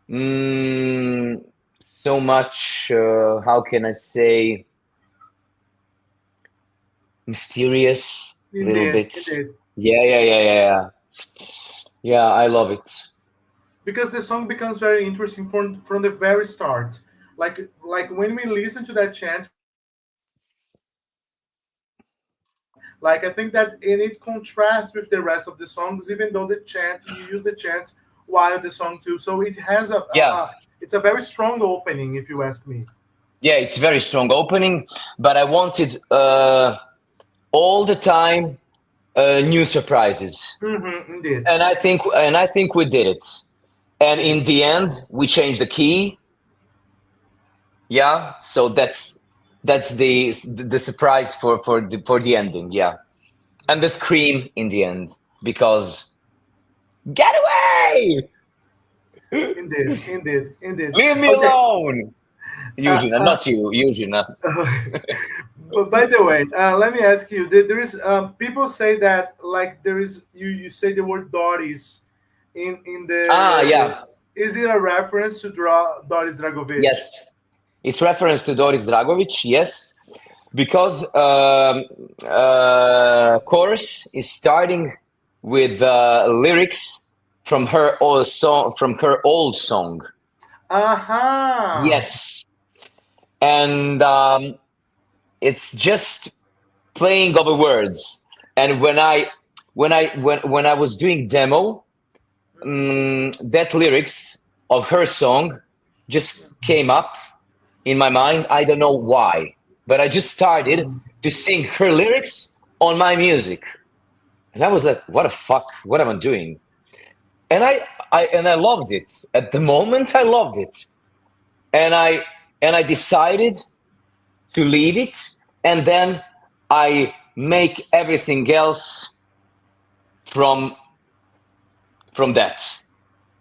B: mm, so much. How can I say mysterious? A little
A: Indeed,
B: bit.
A: indeed.
B: Yeah, yeah, yeah, yeah, yeah. Yeah, I love it.
A: Because the song becomes very interesting from the very start. Like when we listen to that chant, like I think that and it contrasts with the rest of the songs, even though the chant you use the chant while the song too. So it has
B: Yeah,
A: it's a very strong opening, if you ask me.
B: yeah, it's very strong opening, but I wanted all the time new surprises,
A: Indeed.
B: and I think we did it. And in the end, we changed the key. Yeah, so that's the surprise for the ending. Yeah, and the scream in the end because get away,
A: Indeed, indeed, indeed.
B: leave me
A: Okay.
B: alone,
A: Uh,
B: Eugenia,
A: uh,
B: not you, Eugenia.
A: but by the way, let me ask you. There is people say that like there is you say the word Doris in
B: Ah,
A: the.
B: yeah,
A: Is it a reference to draw Doris Dragovic?
B: yes, it's reference to Doris Dragovic. Yes, because chorus is starting with lyrics from her old song.
A: Aha.
B: Yes, and it's just playing over words. And when I was doing demo, that lyrics of her song just came up in my mind. I don't know why, but I just started to sing her lyrics on my music, and I was like, "What the fuck? What am I doing?" And I loved it. At the moment, I loved it, and I decided to leave it, and then I make everything else from from that.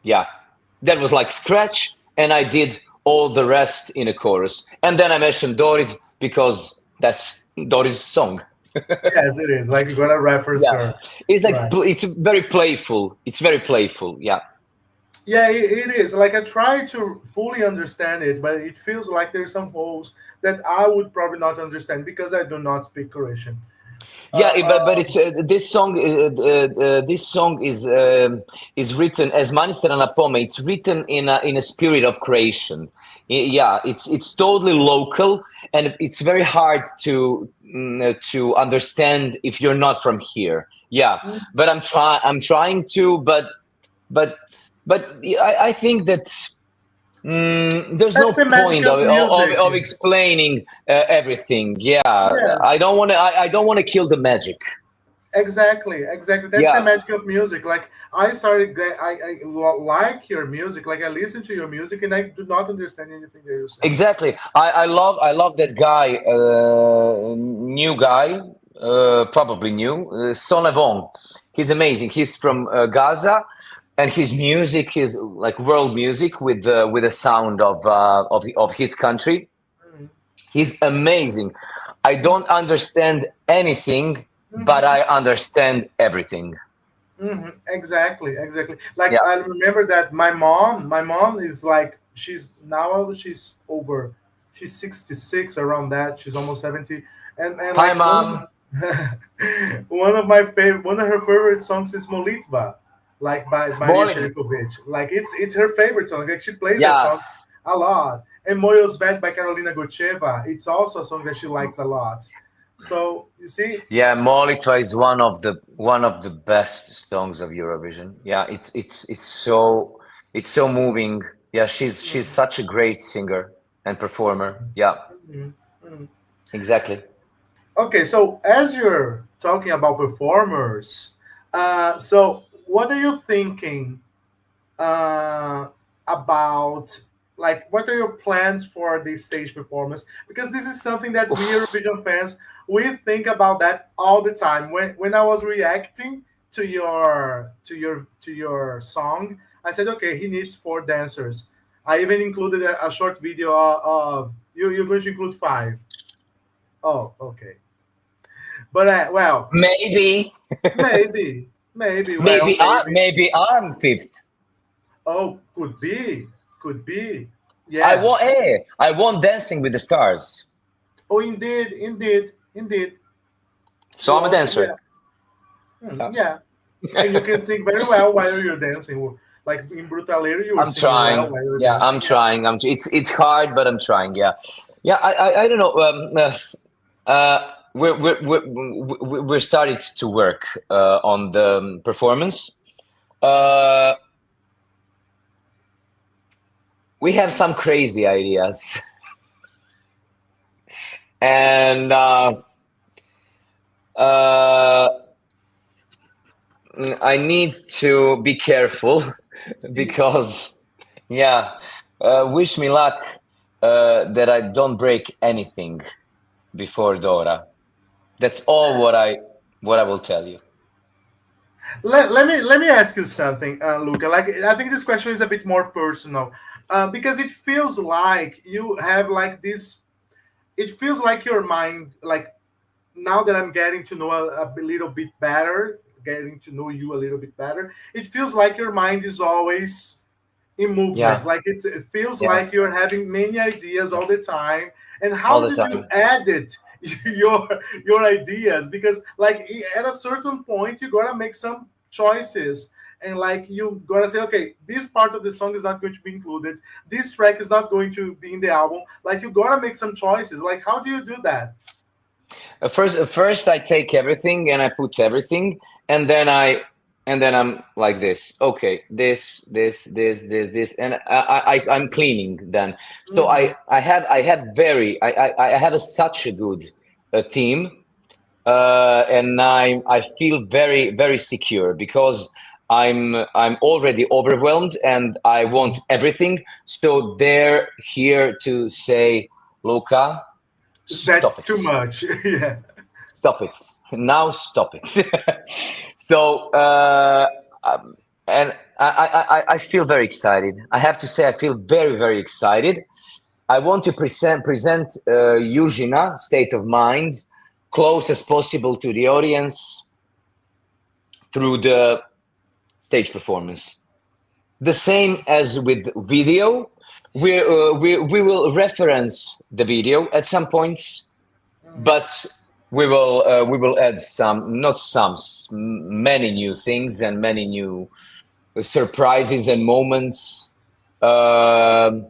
B: Yeah, that was like scratch, and I did all the rest in a chorus, and then I mentioned Doris because that's Doris' song.
A: Yes, it is. Like you're gonna reference
B: Yeah,
A: her.
B: it's like
A: Right.
B: it's very playful. It's very playful. Yeah,
A: Yeah, it is. Like I try to fully understand it, but it feels like there's some holes that I would probably not understand because I do not speak Croatian.
B: yeah, but
A: Uh,
B: it's this song is written as Manister na Pome. It's written in a spirit of Croatian. Yeah, it's totally local, and it's very hard to understand if you're not from here. Yeah, but I'm trying to, but yeah, I think that there's
A: that's
B: no
A: the magic
B: point of
A: of
B: of,
A: music.
B: of explaining everything. Yeah, I
A: Yes.
B: don't want to. I don't want to kill the magic.
A: Exactly, exactly. That's the
B: Yeah,
A: magic of music. Like I started, like your music. Like I listen to your music, and I do not understand anything that you're saying.
B: exactly. I love that guy, new guy, probably new, Sonevong. He's amazing. He's from Gaza, and his music is like world music with the sound of his country.
A: Mhm.
B: He's amazing. I don't understand anything, but
A: Mhm.
B: I understand everything.
A: Exactly, exactly. Like
B: Yeah.
A: I remember that my mom is like she's over, she's 66 around that. She's almost 70, and
B: Hi,
A: like
B: mom.
A: one of her favorite songs is Molitva, like by Maria
B: Morning.
A: Sherikovic. Like it's her favorite song. Like she plays that
B: Yeah.
A: song a lot. And Moyo Svet by Carolina Gocheva. It's also a song that she likes a lot. So you see,
B: Yeah, Molitva is one of the best songs of Eurovision. Yeah, it's so moving. Yeah, she's such a great singer and performer. Yeah,
A: mhm, mhm.
B: exactly.
A: Okay, so as you're talking about performers, So what are you thinking uh, about, like, what are your plans for this stage performance? Because this is something that we
B: Oof.
A: Eurovision fans, we think about that all the time. When I was reacting to your song, I said, okay, he needs four dancers. I even included a short video of you. You're going to include five. Oh, okay. But well,
B: Maybe,
A: maybe, well, maybe.
B: maybe I'm fifth.
A: Oh, could be.
B: I
A: Yeah.
B: want, hey, I want Dancing with the Stars,
A: Oh, indeed.
B: so
A: You
B: I'm a
A: also,
B: dancer.
A: yeah.
B: Yeah.
A: Yeah. And you can sing very well while you're dancing. Like in Brutaleiro, you were
B: I'm
A: singing well
B: trying.
A: while you're
B: Yeah, I'm
A: dancing. Yeah.
B: trying. It's hard, but I'm trying. Yeah, yeah. I don't know. We're started to work on the performance. Uh, we have some crazy ideas, and uh, I need to be careful because, yeah, wish me luck that I don't break anything before Dora. That's all what I will tell you.
A: Let me ask you something, Luca. Like, I think this question is a bit more personal, because it feels like you have like this. It feels like your mind, like, now that I'm getting to know a little bit better, getting to know you a little bit better, it feels like your mind is always in movement.
B: Yeah,
A: Like it feels
B: yeah,
A: like you're having many ideas
B: yeah.
A: all the time. And
B: All
A: how
B: the
A: did you
B: time.
A: edit your your ideas? Because like at a certain point, you gotta make some choices. And like you gotta say, okay, this part of the song is not going to be included. This track is not going to be in the album. Like you gotta make some choices. Like how do you do that?
B: First I take everything and I put everything, and then I'm like this. Okay, this, and I'm cleaning then. So
A: Mhm.
B: I have such a good team, and I feel very secure because I'm already overwhelmed and I want everything. So they're here to say, Luca, stop
A: That's
B: it.
A: too much. Yeah.
B: Stop it. Now stop it. So, um, and I feel very excited. I have to say, I feel very excited. I want to present Južina state of mind close as possible to the audience through the stage performance. The same as with video, we will reference the video at some points, but we will add some, not some, many new things and many new surprises and moments, um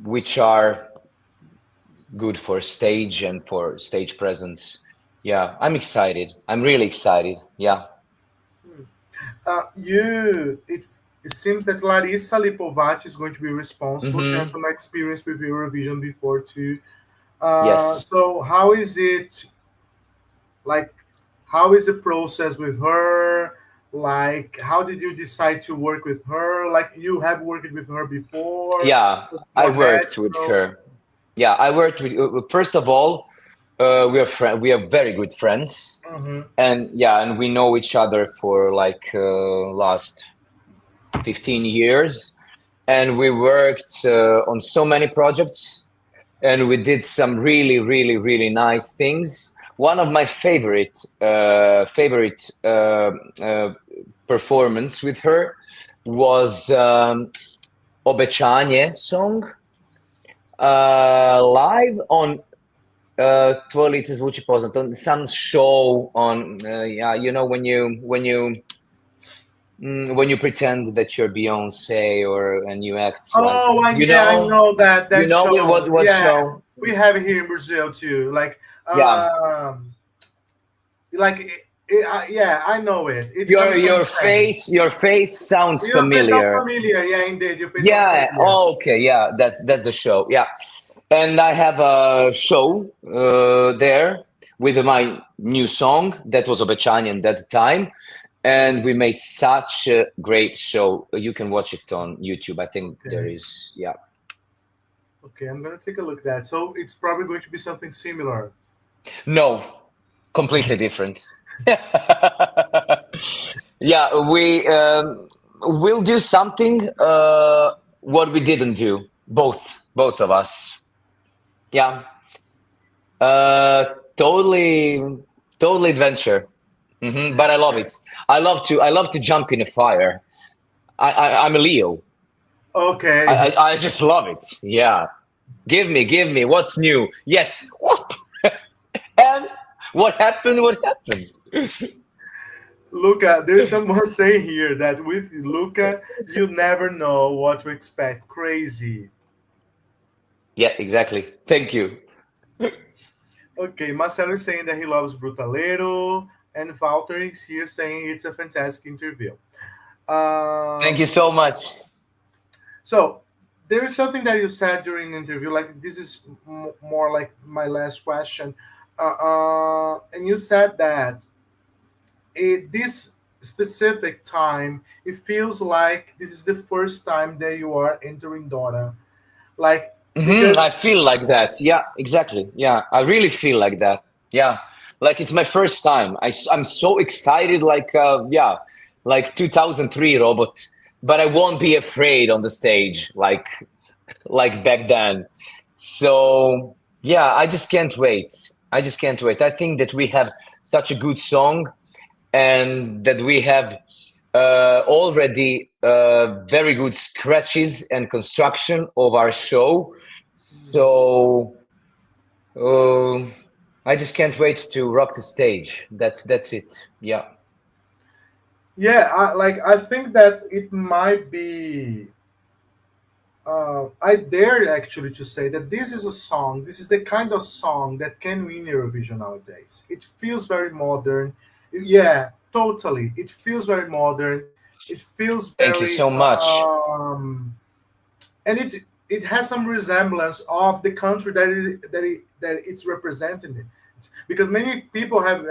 B: which are good for stage and for stage presence. Yeah, I'm excited. I'm really excited. Yeah.
A: It seems that Larissa Lipovati is going to be responsible. She has
B: Hmm.
A: some experience with Eurovision before too.
B: Yes.
A: So how is it, like? How is the process with her? Like, how did you decide to work with her? Like, you have worked with her before?
B: Yeah,
A: Was it
B: I
A: more
B: worked with
A: natural?
B: her. Yeah, I worked with. First of all, we are very good friends,
A: Mm-hmm.
B: and yeah, and we know each other for like last 15 years, and we worked on so many projects, and we did some really nice things. One of my favorite performance with her was Obećanje song, live on Tvoje lice zvuči poznato, on some show on yeah, you know, when you pretend that you're Beyonce, or and you act like,
A: Oh,
B: you
A: yeah, I
B: know,
A: know that show.
B: what
A: Yeah,
B: show?
A: we have it here in Brazil too.
B: Yeah,
A: Like, yeah, I know it. It comes from Spain.
B: your face sounds
A: Your face sounds
B: familiar.
A: familiar. Yeah, indeed, your face sounds
B: Yeah.
A: familiar.
B: Oh, okay. Yeah. That's the show. Yeah. And I have a show there with my new song that was Obećanje at that time, and we made such a great show. You can watch it on YouTube. I think there
A: Okay.
B: is, yeah.
A: Okay, I'm gonna take a look at that. So it's probably going to be something similar.
B: No, completely different. Yeah, we will do something what we didn't do. Both of us. Yeah, uh, totally, totally adventure. But I love it. I love to jump in a fire. I'm a Leo.
A: Okay.
B: I just love it. Yeah, give me. What's new? Yes. Whoop. And what happened? What happened?
A: Luca, there's someone saying here that with Luca, you never know what to expect. Crazy.
B: Yeah, exactly. Thank you.
A: Okay, Marcelo is saying that he loves Brutalero, and Walter is here saying it's a fantastic interview.
B: Thank you
A: Um,
B: so much.
A: so there is something that you said during the interview, like this is more like my last question, and you said that this specific time, it feels like this is the first time that you are entering Dora, like
B: I
A: because
B: feel like that. Yeah, exactly. Yeah, I really feel like that. Yeah, like it's my first time. I'm so excited. Like yeah, like 2003 robot. But I won't be afraid on the stage like back then. So yeah, I just can't wait. I just can't wait. I think that we have such a good song, and that we have already very good scratches and construction of our show. So um I just can't wait to rock the stage. That's it. Yeah.
A: yeah, I think that it might be. I dare actually to say that this is a song. This is the kind of song that can win Eurovision nowadays. It feels very modern. Yeah, totally. It feels very modern. It feels
B: Thank you
A: very
B: so much.
A: and it has some resemblance of the country that it's representing, because many people have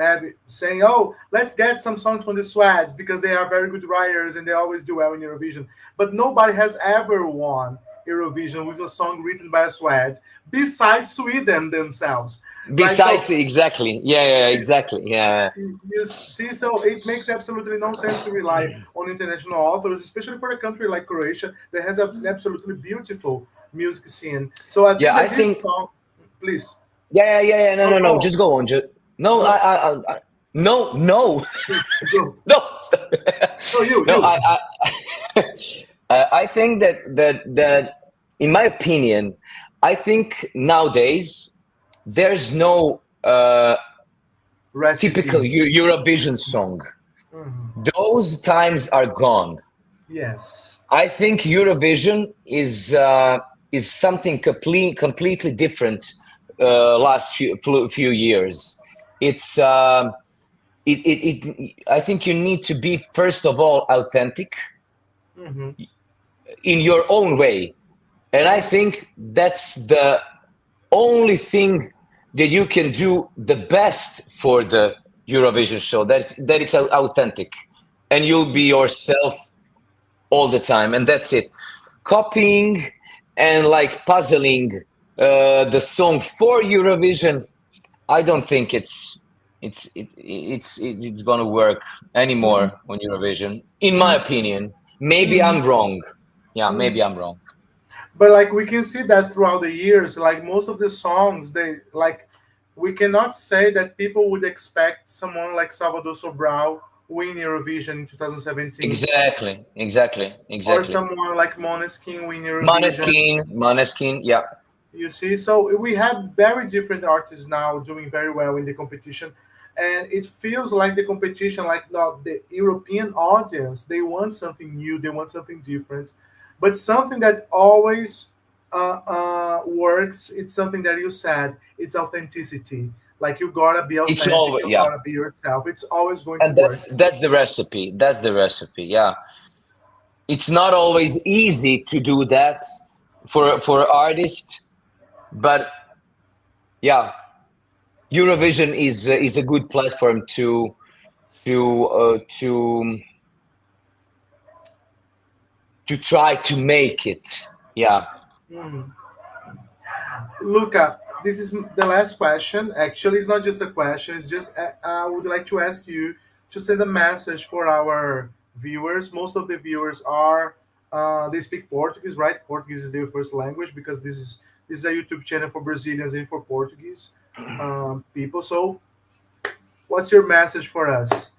A: saying, oh, let's get some songs from the Swedes because they are very good writers and they always do well in Eurovision, but nobody has ever won Eurovision with a song written by a Swede besides Sweden themselves, right? So
B: Besides, exactly. Yeah, yeah, exactly. Yeah.
A: you see, so it makes absolutely no sense to rely on international authors, especially for a country like Croatia that has an absolutely beautiful music scene. So I think
B: Yeah, I
A: that this
B: think
A: song, please,
B: yeah. No,
A: oh,
B: no,
A: go
B: no.
A: on.
B: Just go on. Just no.
A: No,
B: No, no,
A: go.
B: no.
A: No, you,
B: No,
A: you.
B: I think that in my opinion, I think nowadays there's no typical
A: Recipe.
B: Eurovision song.
A: Mhm.
B: Those times are gone.
A: Yes.
B: I think Eurovision is something completely different. Last few years, it's I think you need to be first of all authentic
A: Hmm.
B: in your own way, and I think that's the only thing that you can do the best for the Eurovision show. That it's authentic, and you'll be yourself all the time, and that's it. Copying and like puzzling the song for Eurovision, I don't think it's gonna work anymore on Eurovision, in my opinion. Maybe I'm wrong. Yeah, maybe I'm wrong.
A: But like we can see that throughout the years, like most of the songs, they like we cannot say that people would expect someone like Salvador Sobral win Eurovision in 2017, or
B: Exactly.
A: someone like Måneskin win Eurovision.
B: Maneskin. Yeah,
A: You see, so we have very different artists now doing very well in the competition, and it feels like the competition, like not the European audience, they want something new, they want something different, but something that always works. It's something that you said. It's authenticity. Like you gotta be
B: it's
A: authentic,
B: always
A: you
B: yeah,
A: gotta be yourself. It's always going to
B: and
A: work.
B: that's the recipe. That's the recipe. Yeah, it's not always easy to do that for artists, but yeah, Eurovision is a good platform to to try to make it. Yeah.
A: Mm. Luca, this is the last question. Actually, it's not just a question. It's just I would like to ask you to send a message for our viewers. Most of the viewers are they speak Portuguese, right? Portuguese is their first language because this is a YouTube channel for Brazilians and for Portuguese people. So, what's your message for us?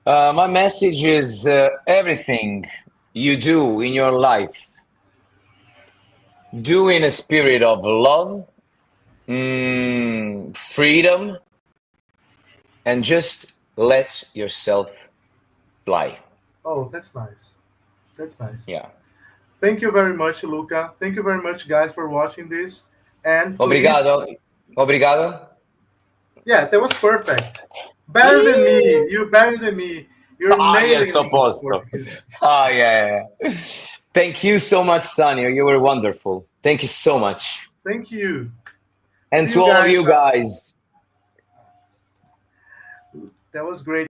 B: My message is everything you do in your life, do in a spirit of love, freedom, and just let yourself fly.
A: Oh, that's nice. That's nice.
B: Yeah.
A: Thank you very much, Luca. Thank you very much, guys, for watching this. And please,
B: Obrigado. Obrigado.
A: yeah, that was perfect. Better than me.
B: Ih!
A: You better than me. You're
B: Ah, yes,
A: nailing the
B: opposto.
A: Portuguese.
B: Ah, yeah, yeah. Thank you so much, Sonia. You were wonderful. Thank you so much.
A: Thank you.
B: And
A: See
B: to
A: you
B: all of
A: guys.
B: you guys,
A: That was great.